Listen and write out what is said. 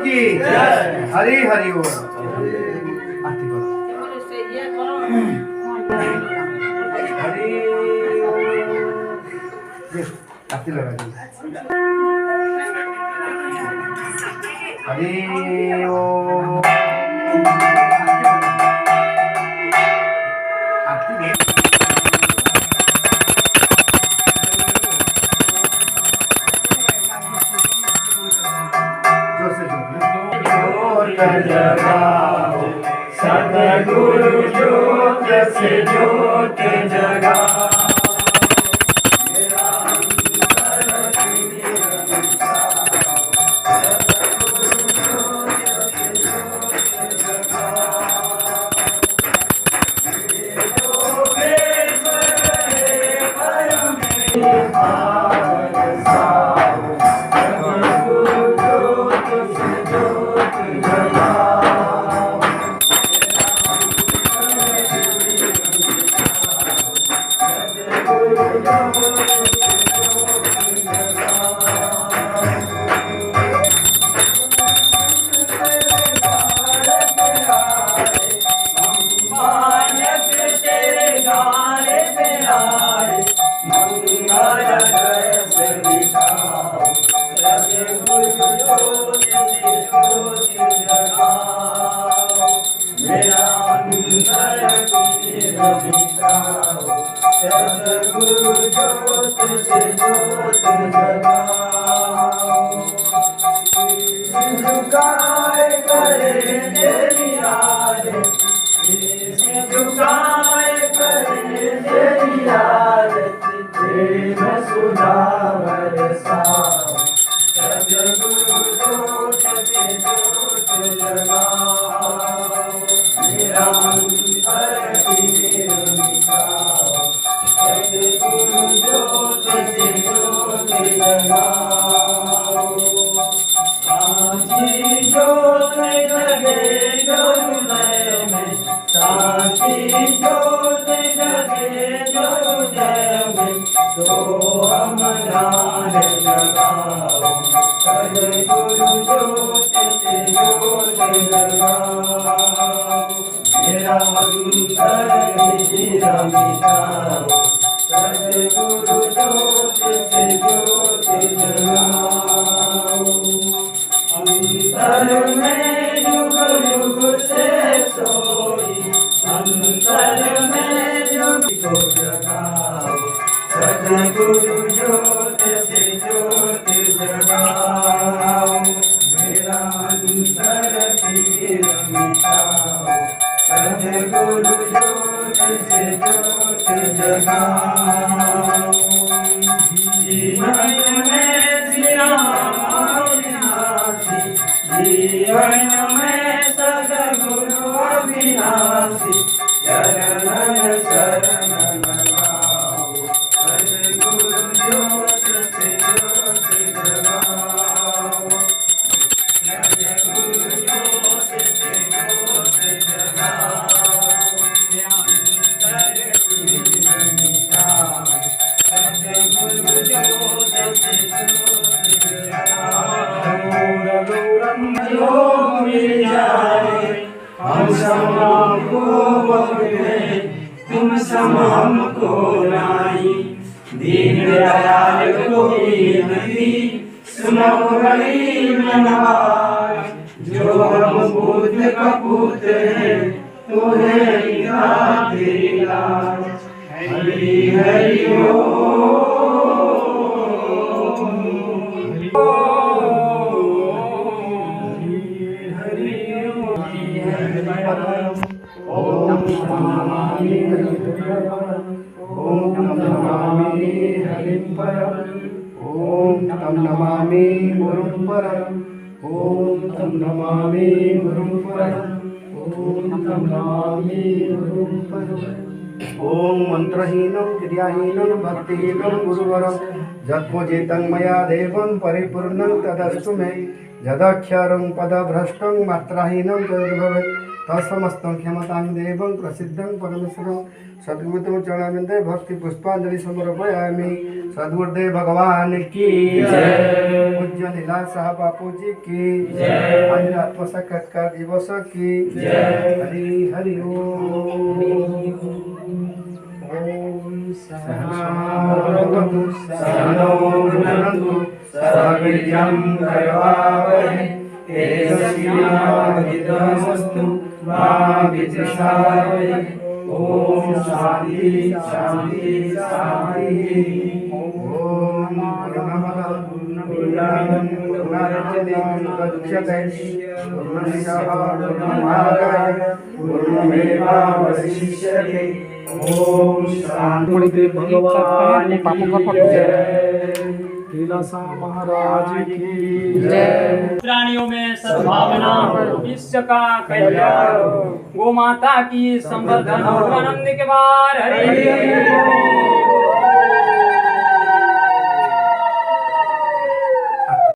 की हरि हरि बोल। आरती करो। हरि ये आरती लगा दी। हरि ओम। आरती दे। जोर से जगाओ सतगुरु ज्योत से ज्योत जगाओ। ओम मंत्रहीनं क्रियाहीनं भक्तिहीनं गुरुवरं यत्पूजितं मया देवं परिपूर्णं तदस्तु मे यदक्षरं पदभ्रष्टं मात्राहीनं तद्भवेत् तत्समस्तं क्षमतां देवं प्रसिद्धं परमेश्वरं सद्गुरुदेव चरणारविन्दे भक्ति पुष्पांजलि समर्पयामि। सद्गुरुदेव भगवान की जय। पूज्य लीलाशाह बापू जी की जय। आज आत्म साक्षात्कार दिवस की जय। हरि हरि ओम। सहनावतु सहनौ भुनक्तु सह वीर्यं करवावहै तेजस्विनावधीतमस्तु मा विद्विषावहै। ओम शांति शांति शांति। ओम पूर्णमदः पूर्णमिदं पूर्णस्य पूर्णमादाय पूर्णमेवावशिष्यते। ओम शांति भगवान की जय। लीलाशाह महाराज की जय। प्राणियों में सद्भावना, विश्व का कल्याण, गौ माता की संवर्धन और आनंद के बार हरि।